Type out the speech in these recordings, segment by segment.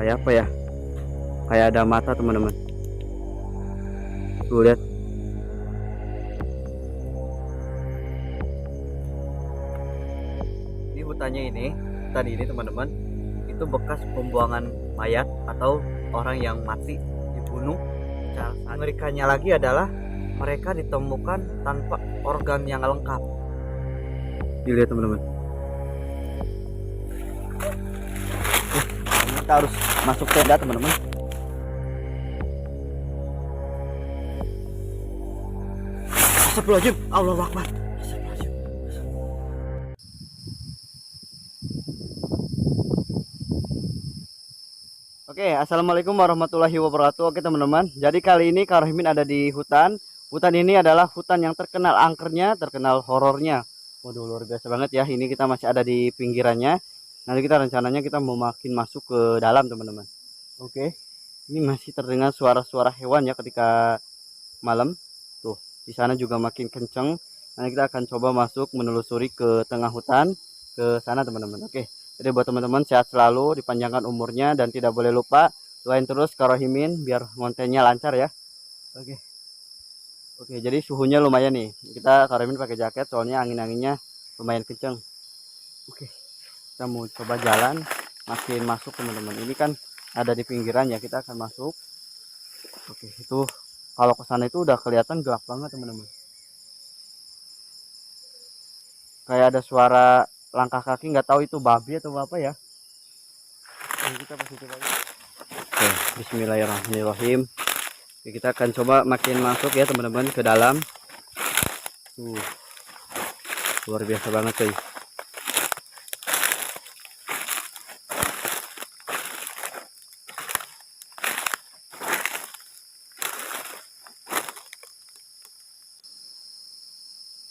kayak apa ya, kayak ada mata teman-teman. Tuh lihat. Ini hutan ini teman-teman, itu bekas pembuangan mayat atau orang yang mati dibunuh. Mengerikannya lagi adalah mereka ditemukan tanpa organ yang lengkap. Dilihat teman-teman. Kita harus masuk tenda teman-teman. Astagfirullahaladzim, Allahu Akbar. Oke, assalamualaikum warahmatullahi wabarakatuh. Oke teman-teman, jadi kali ini Kak Rohimin ada di hutan. Hutan ini adalah hutan yang terkenal angkernya, terkenal horornya. Waduh, luar biasa banget ya. Ini kita masih ada di pinggirannya. Nanti kita rencananya kita mau makin masuk ke dalam teman-teman. Oke, ini masih terdengar suara-suara hewan ya ketika malam. Tuh, di sana juga makin kenceng. Nanti kita akan coba masuk menelusuri ke tengah hutan, ke sana teman-teman. Oke. Jadi buat teman-teman sehat selalu, dipanjangkan umurnya, dan tidak boleh lupa doain terus Kak Rohimin biar kontennya lancar ya. Oke. Oke, jadi suhunya lumayan nih. Kita Kak Rohimin pakai jaket soalnya angin-anginnya lumayan kenceng. Oke. Kita mau coba jalan makin masuk teman-teman. Ini kan ada di pinggiran ya, kita akan masuk. Oke, itu kalau ke sana itu udah kelihatan gelap banget teman-teman. Kayak ada suara langkah kaki, nggak tahu itu babi atau apa ya. Oke, kita pasti coba. Oke, bismillahirrahmanirrahim. Oke, kita akan coba makin masuk ya teman-teman ke dalam. Luar biasa banget coy.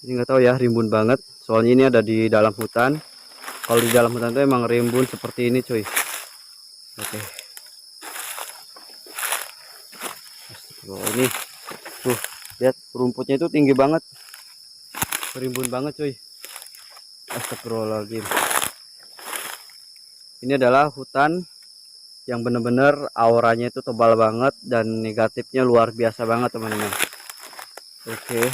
Ini nggak tahu ya, rimbun banget. Soalnya ini ada di dalam hutan. Kalau di dalam hutan itu emang rimbun seperti ini cuy. Oke. Oh, ini tuh lihat rumputnya itu tinggi banget, rimbun banget cuy. Astagfirullahaladzim. Ini adalah hutan yang bener-bener auranya itu tebal banget dan negatifnya luar biasa banget teman-teman. Oke.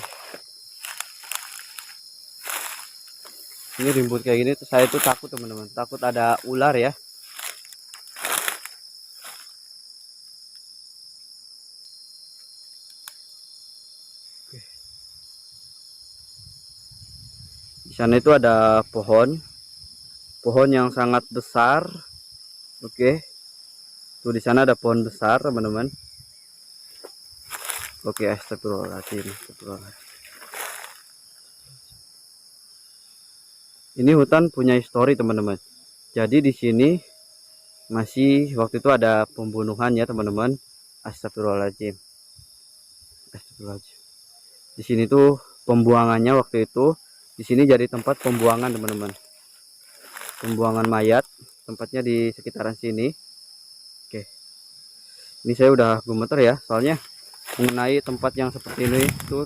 Ini rimbun kayak gini tuh saya tuh takut teman-teman, takut ada ular ya. Di sana itu ada pohon yang sangat besar. Oke, tuh di sana ada pohon besar teman-teman. Oke, astagfirullahaladzim. Ini hutan punya histori teman-teman. Jadi di sini masih waktu itu ada pembunuhan ya teman-teman. Astagfirullahaladzim. Di sini tuh pembuangannya waktu itu. Di sini jadi tempat pembuangan teman-teman. Pembuangan mayat. Tempatnya di sekitaran sini. Oke. Ini saya udah gemeter ya. Soalnya mengenai tempat yang seperti ini tuh.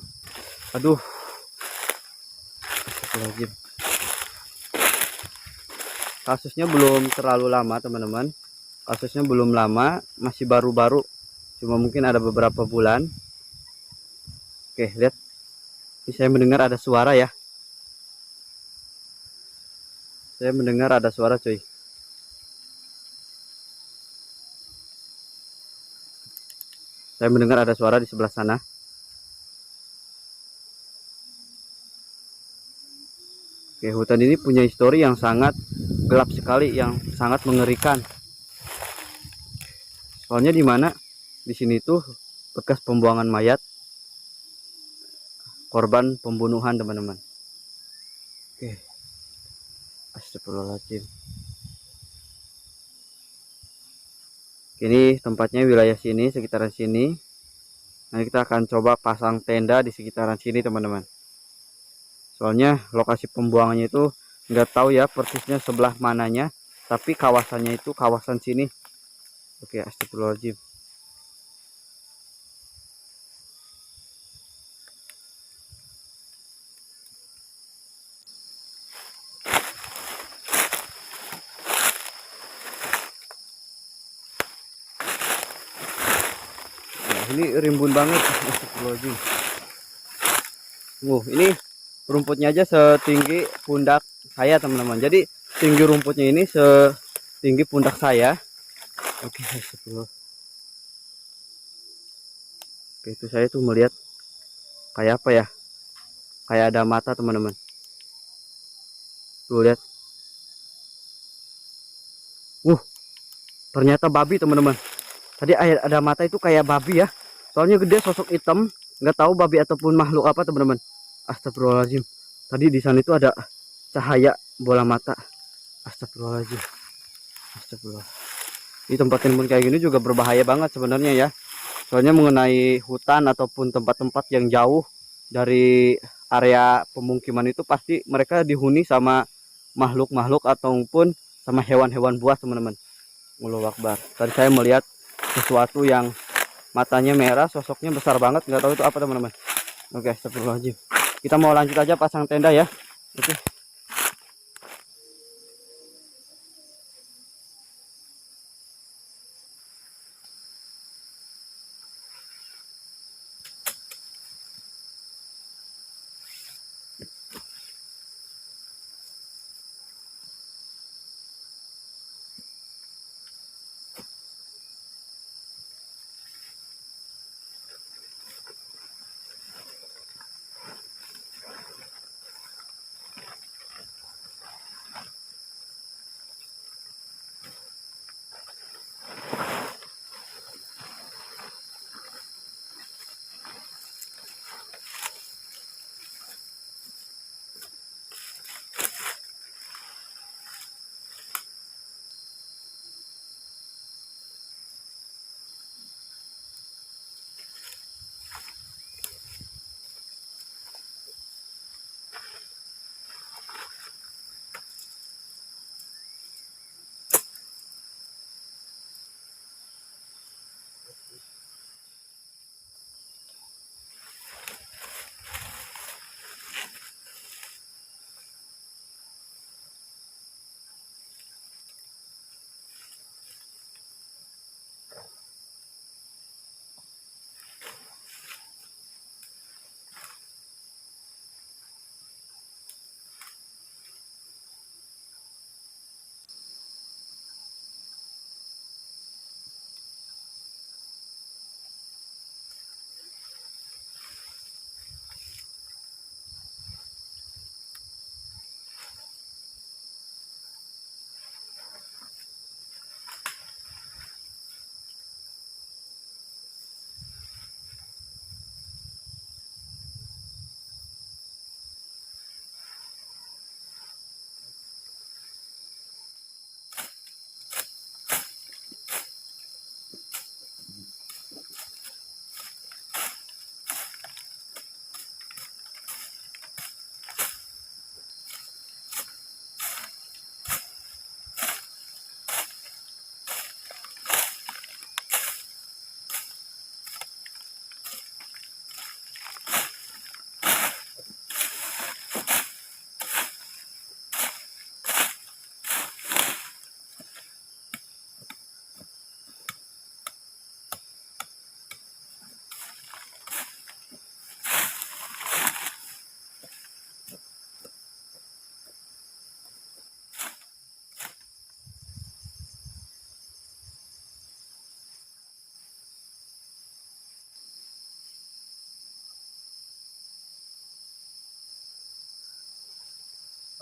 Aduh. Astagfirullahaladzim. Kasusnya belum terlalu lama teman-teman. Kasusnya belum lama. Masih baru-baru. Cuma mungkin ada beberapa bulan. Oke, lihat. Ini saya mendengar ada suara ya. Saya mendengar ada suara cuy. Saya mendengar ada suara di sebelah sana. Oke, hutan ini punya histori yang sangat gelap sekali, yang sangat mengerikan. Soalnya di mana? Di sini tuh bekas pembuangan mayat korban pembunuhan teman-teman. Oke. Astagfirullahaladzim. Ini tempatnya wilayah sini, sekitaran sini. Nanti kita akan coba pasang tenda di sekitaran sini teman-teman. Soalnya lokasi pembuangannya itu nggak tahu ya persisnya sebelah mananya, tapi kawasannya itu kawasan sini. Oke, astagfirullahaladzim. Ini rimbun banget. Astagfirullahaladzim. Ini rumputnya aja setinggi pundak saya teman-teman. Jadi tinggi rumputnya ini setinggi pundak saya. Oke, astagfirullah. Oke, itu saya tuh melihat kayak apa ya? Kayak ada mata teman-teman. Tuh lihat. Ternyata babi teman-teman. Tadi ada mata itu kayak babi ya. Soalnya gede, sosok hitam. Nggak tahu babi ataupun makhluk apa teman-teman. Astagfirullahaladzim. Tadi di sana itu ada cahaya bola mata. Astagfirullahaladzim. Astagfirullah. Di tempat timbun kayak gini juga berbahaya banget sebenarnya ya. Soalnya mengenai hutan ataupun tempat-tempat yang jauh dari area pemukiman itu pasti mereka dihuni sama makhluk-makhluk ataupun sama hewan-hewan buas teman-teman. Allahu Akbar. Tadi saya melihat sesuatu yang matanya merah, sosoknya besar banget, nggak tahu itu apa teman-teman. Oke, astagfirullahaladzim. Kita mau lanjut aja pasang tenda ya. Oke.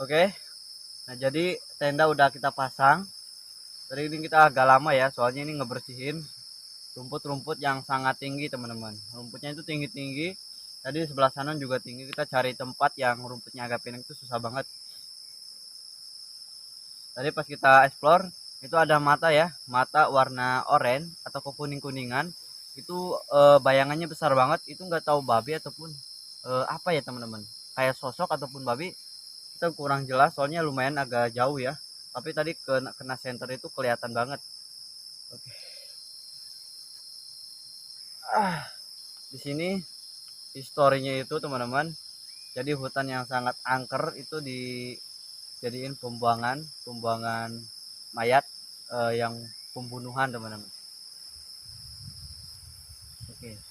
Oke. Nah, jadi tenda udah kita pasang. Tadi ini kita agak lama ya, soalnya ini ngebersihin rumput-rumput yang sangat tinggi, teman-teman. Rumputnya itu tinggi-tinggi. Tadi sebelah sana juga tinggi. Kita cari tempat yang rumputnya agak pendek itu susah banget. Tadi pas kita explore, itu ada mata ya, mata warna oranye atau kekuning-kuningan. Itu bayangannya besar banget. Itu nggak tahu babi ataupun apa ya, teman-teman. Kayak sosok ataupun babi, kita kurang jelas soalnya lumayan agak jauh ya. Tapi tadi kena center itu kelihatan banget. Oke. Di sini historinya itu teman-teman, jadi hutan yang sangat angker itu dijadiin pembuangan mayat, yang pembunuhan teman-teman. Oke.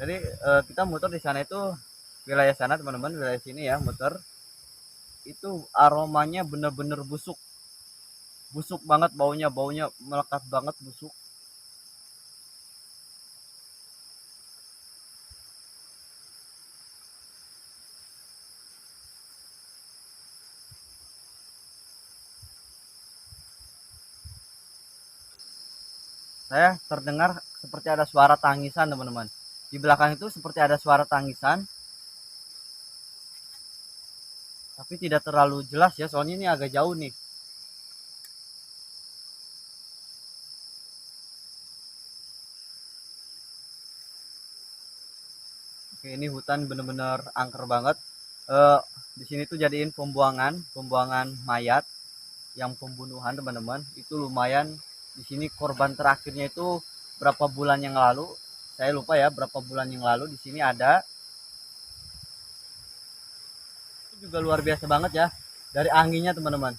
Jadi kita muter di sana itu wilayah sana teman-teman, wilayah sini ya muter itu aromanya bener-bener busuk, busuk banget baunya, baunya melekat banget busuk. Saya terdengar seperti ada suara tangisan teman-teman. Di belakang itu seperti ada suara tangisan, tapi tidak terlalu jelas ya, soalnya ini agak jauh nih. Oke, ini hutan bener-bener angker banget. Eh, di sini tuh jadiin pembuangan, pembuangan mayat yang pembunuhan teman-teman. Itu lumayan. Di sini korban terakhirnya itu berapa bulan yang lalu? Saya lupa ya berapa bulan yang lalu di sini ada. Itu juga luar biasa banget ya. Dari anginnya teman-teman.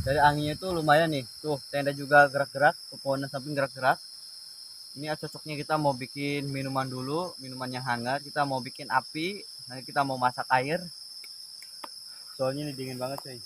Dari anginnya itu lumayan nih. Tuh tenda juga gerak-gerak, pepohonan samping gerak-gerak. Ini cocoknya kita mau bikin minuman dulu, minuman yang hangat. Kita mau bikin api, nanti kita mau masak air. Soalnya ini dingin banget cuy.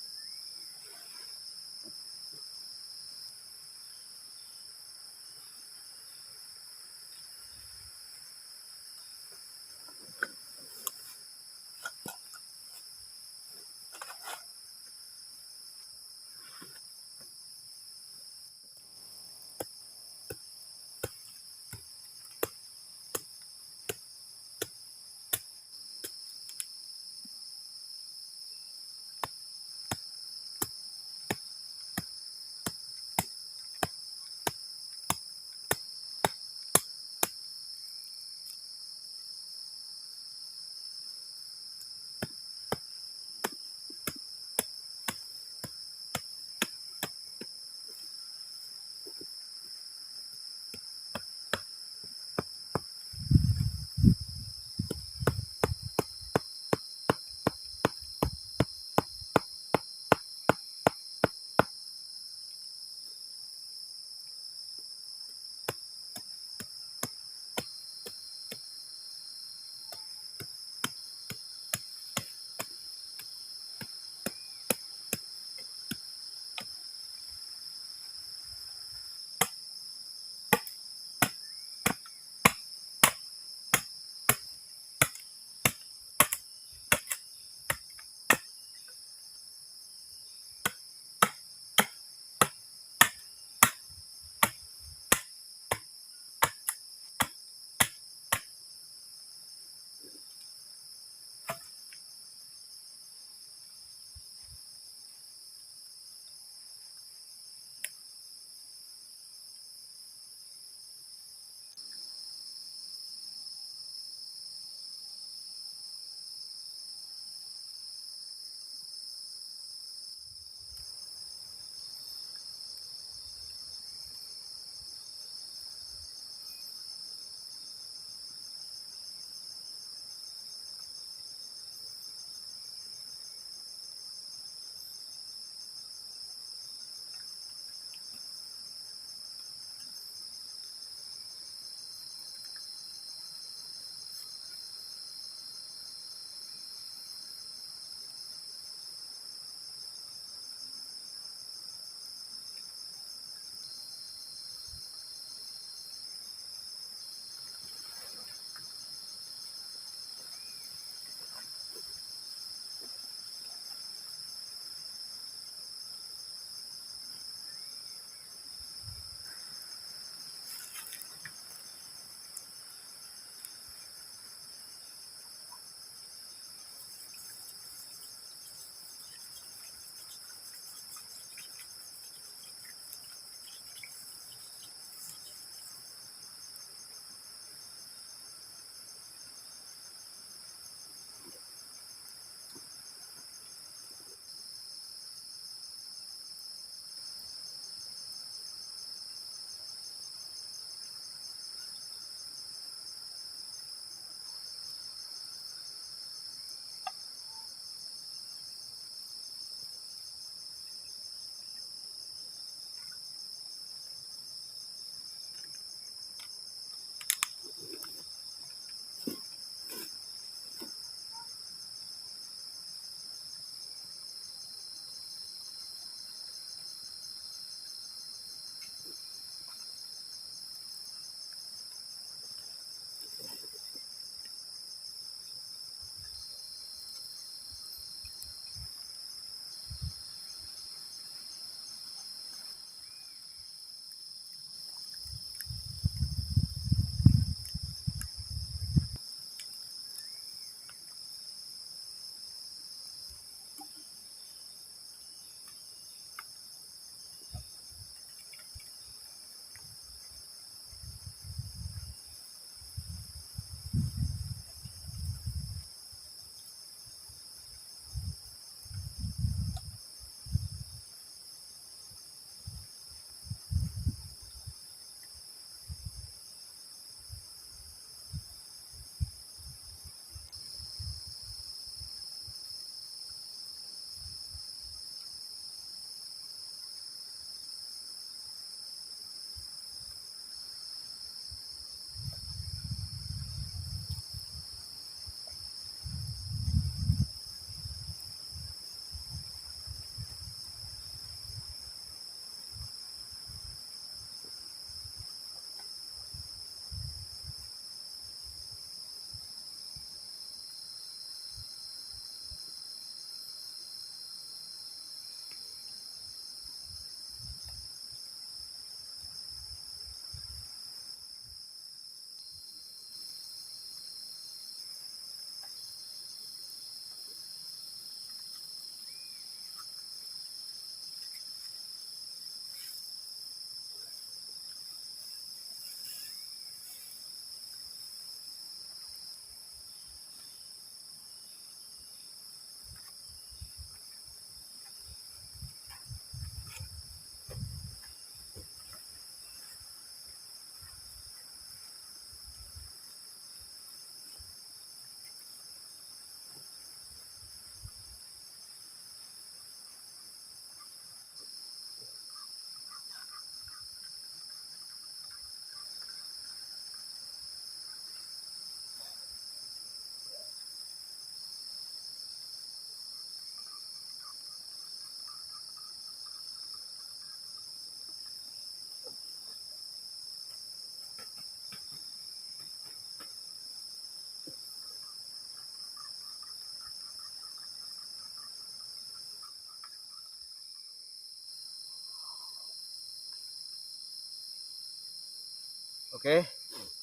Oke,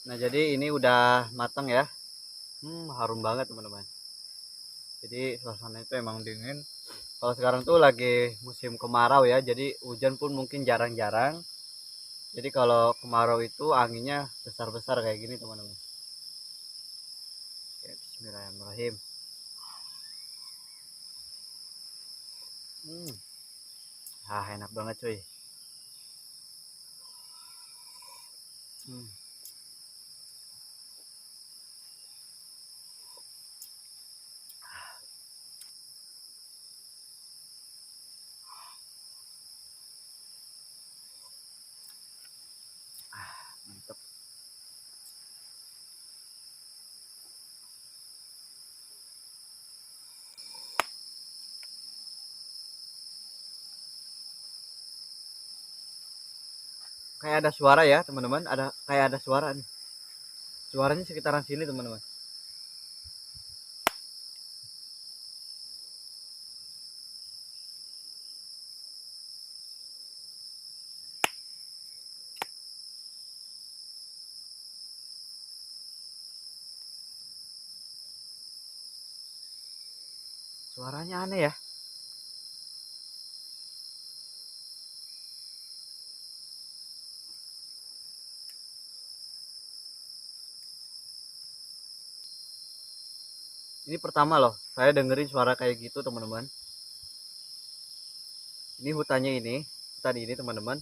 nah jadi ini udah matang ya. Harum banget teman-teman. Jadi suasana itu emang dingin. Kalau sekarang tuh lagi musim kemarau ya, jadi hujan pun mungkin jarang-jarang. Jadi kalau kemarau itu anginnya besar-besar kayak gini teman-teman. Oke, bismillahirrahmanirrahim. Hmm, enak banget cuy. Hmm, mantep. Kayak ada suara ya teman-teman, ada kayak ada suara nih. Suaranya sekitaran sini teman-teman. Suaranya aneh ya. Ini pertama loh, saya dengerin suara kayak gitu teman-teman. Ini hutannya ini, hutan ini teman-teman,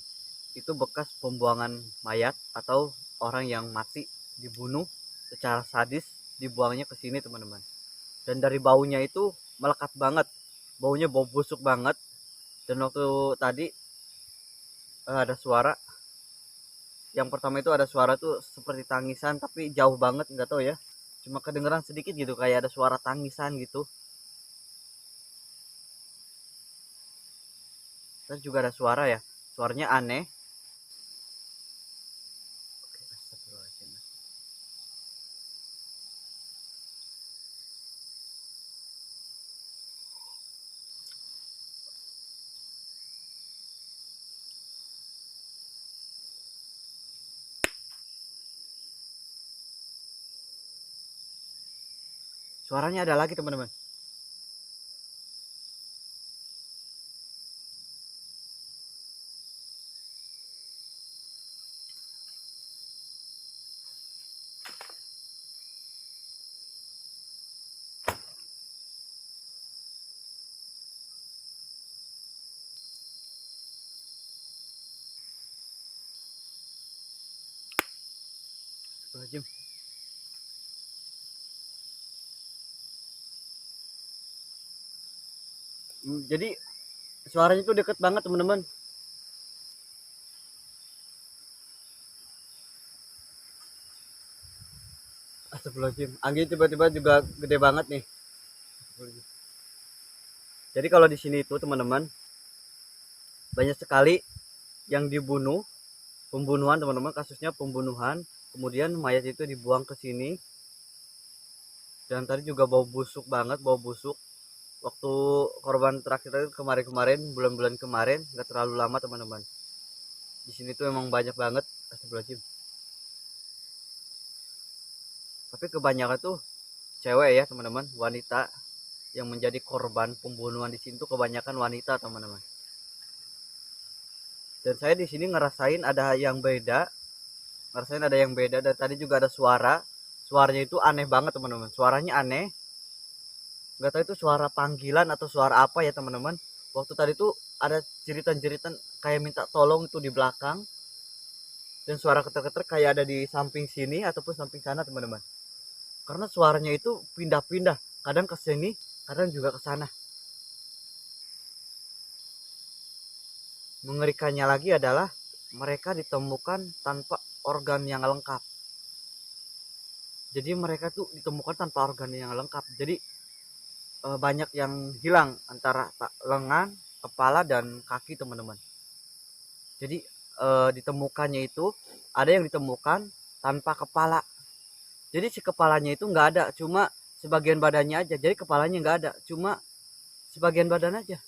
itu bekas pembuangan mayat atau orang yang mati dibunuh secara sadis, dibuangnya ke sini teman-teman. Dan dari baunya itu melekat banget, baunya bau busuk banget. Dan waktu tadi ada suara, yang pertama itu ada suara tuh seperti tangisan tapi jauh banget, nggak tahu ya, cuma kedengeran sedikit gitu kayak ada suara tangisan gitu. Terus juga ada suara ya, suaranya aneh. Oke, astagfirullahaladzim. Suaranya ada lagi teman-teman. Astagfirullahaladzim. Jadi suaranya tuh deket banget teman-teman. Astagfirullahaladzim, angin tiba-tiba juga gede banget nih. Jadi kalau di sini itu teman-teman banyak sekali yang dibunuh, pembunuhan teman-teman, kasusnya pembunuhan, kemudian mayat itu dibuang ke sini. Dan tadi juga bau busuk banget, bau busuk. Waktu korban terakhir itu kemarin-kemarin, bulan-bulan kemarin, nggak terlalu lama teman-teman. Di sini tuh emang banyak banget. Astagfirullahaladzim. Tapi kebanyakan tuh cewek ya teman-teman, wanita yang menjadi korban pembunuhan di sini tuh kebanyakan wanita teman-teman. Dan saya di sini ngerasain ada yang beda, dan tadi juga ada suaranya itu aneh banget teman-teman, suaranya aneh, nggak tahu itu suara panggilan atau suara apa ya teman-teman. Waktu tadi tuh ada jeritan-jeritan kayak minta tolong itu di belakang, dan suara keter-keter kayak ada di samping sini ataupun samping sana teman-teman, karena suaranya itu pindah-pindah, kadang ke sini kadang juga ke sana. Mengerikannya lagi adalah mereka ditemukan tanpa organ yang lengkap. Jadi mereka tuh ditemukan tanpa organ yang lengkap. Jadi banyak yang hilang antara lengan, kepala dan kaki teman-teman. Jadi ditemukannya itu ada yang ditemukan tanpa kepala. Jadi si kepalanya itu nggak ada, cuma sebagian badannya aja. Jadi kepalanya nggak ada, cuma sebagian badan aja.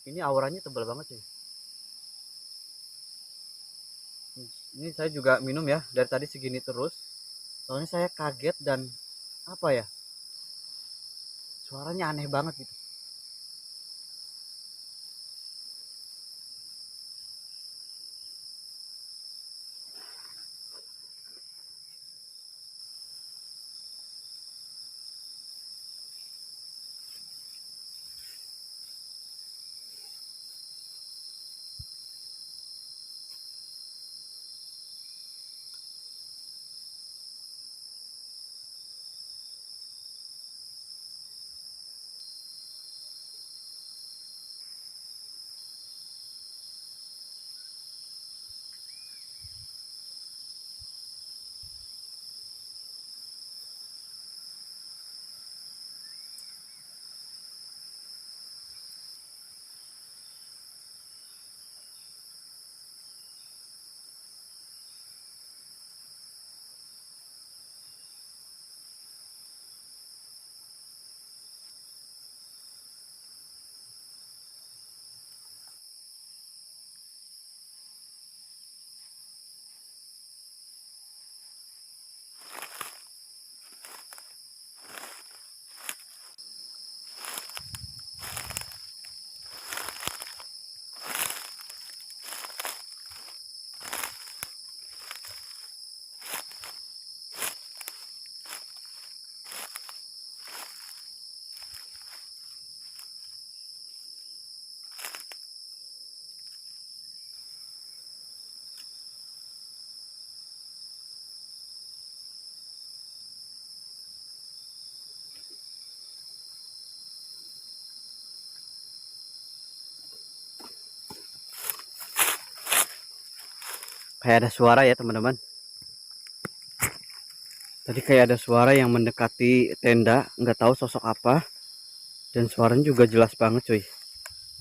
Ini auranya tebal banget cuy. Ini saya juga minum ya, dari tadi segini terus. Soalnya saya kaget dan apa ya? Suaranya aneh banget gitu. Kayak ada suara ya teman-teman. Tadi kayak ada suara yang mendekati tenda, nggak tahu sosok apa. Dan suaranya juga jelas banget cuy.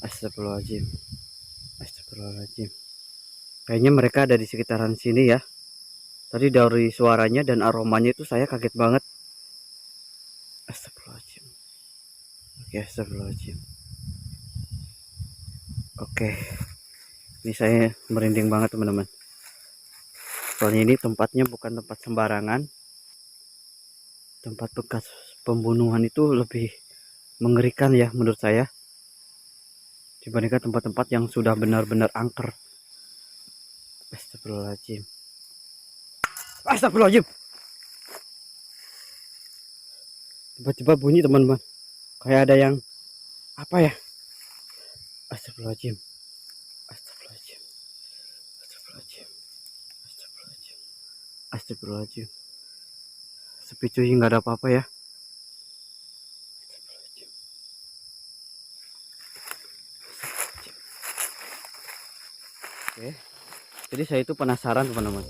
Astagfirullahaladzim. Astagfirullahaladzim. Kayaknya mereka ada di sekitaran sini ya. Tadi dari suaranya dan aromanya itu saya kaget banget. Astagfirullahaladzim. Oke, astagfirullahaladzim. Oke. Ini saya merinding banget teman-teman. Soalnya ini tempatnya bukan tempat sembarangan. Tempat bekas pembunuhan itu lebih mengerikan ya menurut saya. Dibandingkan tempat-tempat yang sudah benar-benar angker. Astagfirullahaladzim. Astagfirullahaladzim. Tiba-tiba bunyi teman-teman. Kayak ada yang apa ya? Astagfirullahaladzim. Astagfirullahaladzim. Astagfirullahaladzim. Astagfirullahaladzim. Astagfirullahaladzim. Sepi cuy, nggak ada apa-apa ya. Oke. Jadi saya itu penasaran teman-teman.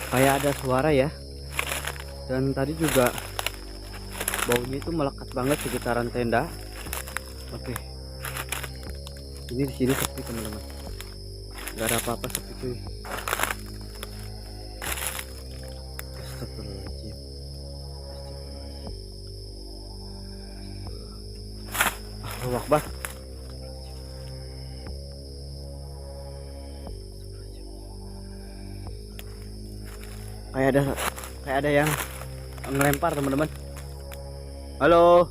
Kayak ada suara ya. Dan tadi juga baunya itu melekat banget sekitaran tenda. Oke. Ini di sini sepi teman-teman. Nggak ada apa-apa, sepi cuy. Astagfirullahaladzim. Allahu Akbar. Kayak ada yang ngelempar teman-teman. Halo.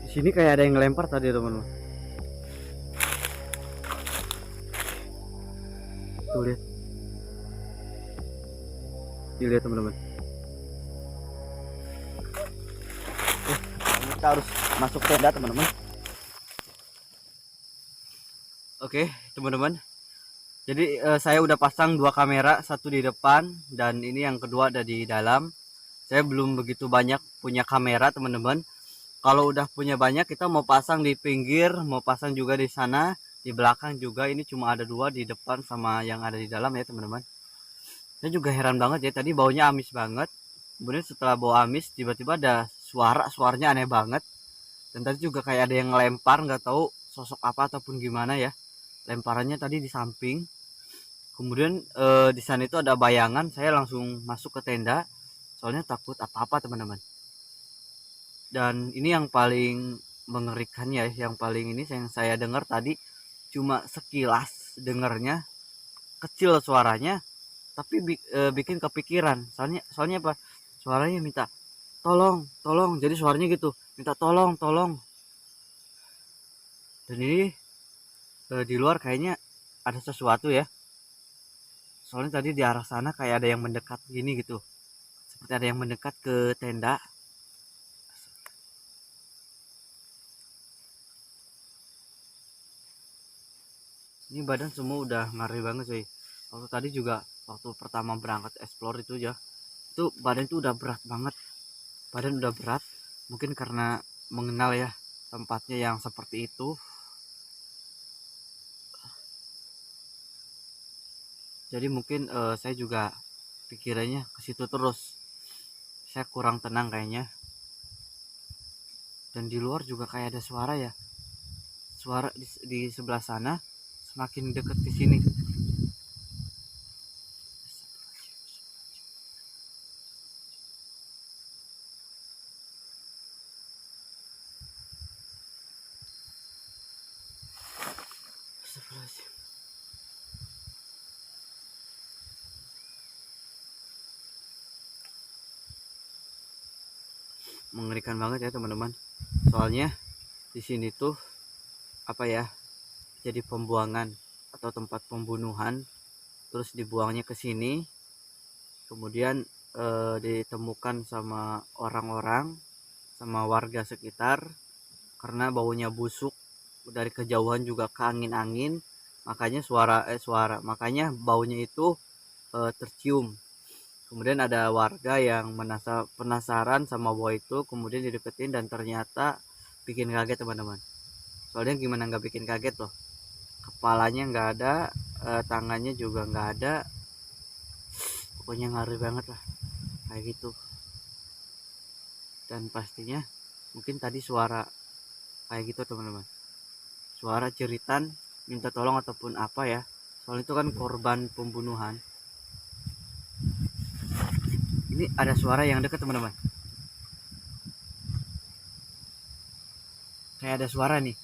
Di sini kayak ada yang ngelempar tadi teman-teman. Tuh lihat. Dilihat teman-teman. Kita harus masuk tenda teman-teman. Oke teman-teman. Jadi saya udah pasang 2 kamera, satu di depan dan ini yang kedua ada di dalam. Saya belum begitu banyak punya kamera teman-teman. Kalau udah punya banyak kita mau pasang di pinggir, mau pasang juga di sana, di belakang juga. Ini cuma ada 2 di depan sama yang ada di dalam ya teman-teman. Saya juga heran banget ya, tadi baunya amis banget. Kemudian setelah bau amis tiba-tiba ada suaranya aneh banget. Dan tadi juga kayak ada yang ngelempar, nggak tahu sosok apa ataupun gimana ya. Lemparannya tadi di samping. Kemudian di sana itu ada bayangan, saya langsung masuk ke tenda. Soalnya takut apa-apa teman-teman. Dan ini yang paling mengerikan ya, yang paling ini yang saya dengar tadi cuma sekilas dengarnya, kecil suaranya, tapi bikin kepikiran. Soalnya apa, suaranya minta tolong tolong, jadi suaranya gitu, minta tolong tolong. Dan ini di luar kayaknya ada sesuatu ya, soalnya tadi di arah sana kayak ada yang mendekat gini gitu, seperti ada yang mendekat ke tenda. Ini badan semua udah ngeri banget sih. Waktu tadi juga, waktu pertama berangkat explore itu ya, itu badan tuh udah berat banget. Badan udah berat, mungkin karena mengenal ya tempatnya yang seperti itu. Jadi mungkin saya juga pikirannya ke situ terus. Saya kurang tenang kayaknya. Dan di luar juga kayak ada suara ya. Suara di sebelah sana semakin deket ke sini. Astagfirullahaladzim. Mengerikan banget ya teman-teman. Soalnya di sini tuh apa ya? Jadi pembuangan atau tempat pembunuhan, terus dibuangnya ke sini, kemudian ditemukan sama orang-orang, sama warga sekitar, karena baunya busuk, dari kejauhan juga ke angin-angin, makanya makanya baunya itu tercium. Kemudian ada warga yang penasaran sama bau itu, kemudian dideketin, dan ternyata bikin kaget teman-teman. Soalnya gimana nggak bikin kaget loh, kepalanya nggak ada, tangannya juga nggak ada, pokoknya ngeri banget lah kayak gitu. Dan pastinya mungkin tadi suara kayak gitu teman-teman, suara jeritan minta tolong ataupun apa ya, soalnya itu kan korban pembunuhan. Ini ada suara yang dekat teman-teman, kayak ada suara nih.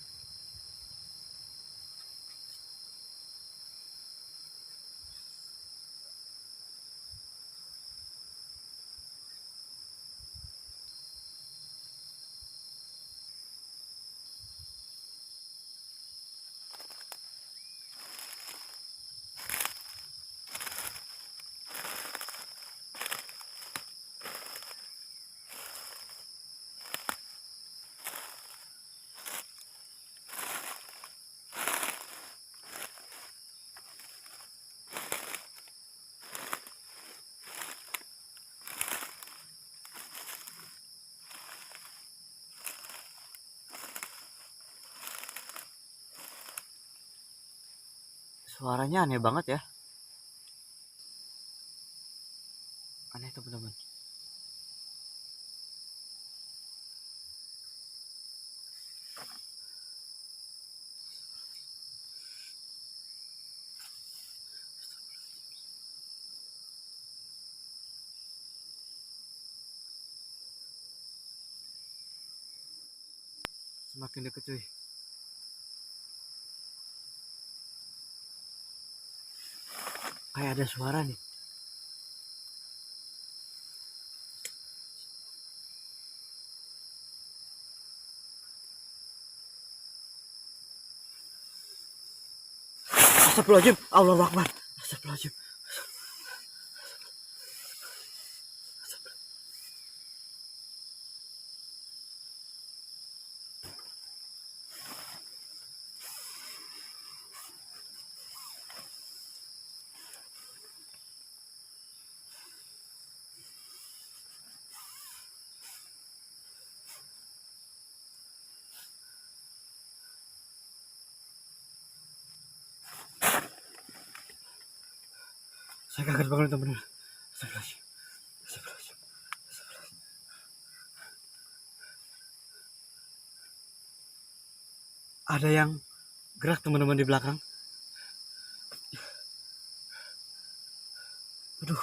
Suaranya aneh banget ya, aneh teman-teman. Semakin deket cuy, kayak ada suara nih. Astagfirullahaladzim, Allah Akbar. Astagfirullahaladzim. Saya kaget banget teman-teman. Astagfirullahaladzim. Astagfirullahaladzim. Ada yang gerak teman-teman di belakang. Aduh,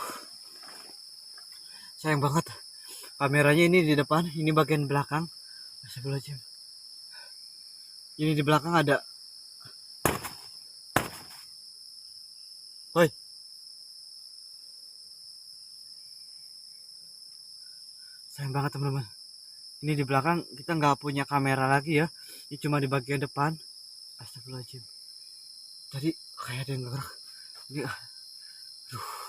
sayang banget kameranya ini di depan, ini bagian belakang. Astagfirullahaladzim. Ini di belakang ada. Woi. Sayang banget teman-teman. Ini di belakang kita nggak punya kamera lagi ya. Ini cuma di bagian depan. Astagfirullahaladzim. Tadi kayak ada yang gerak. Ini, aduh.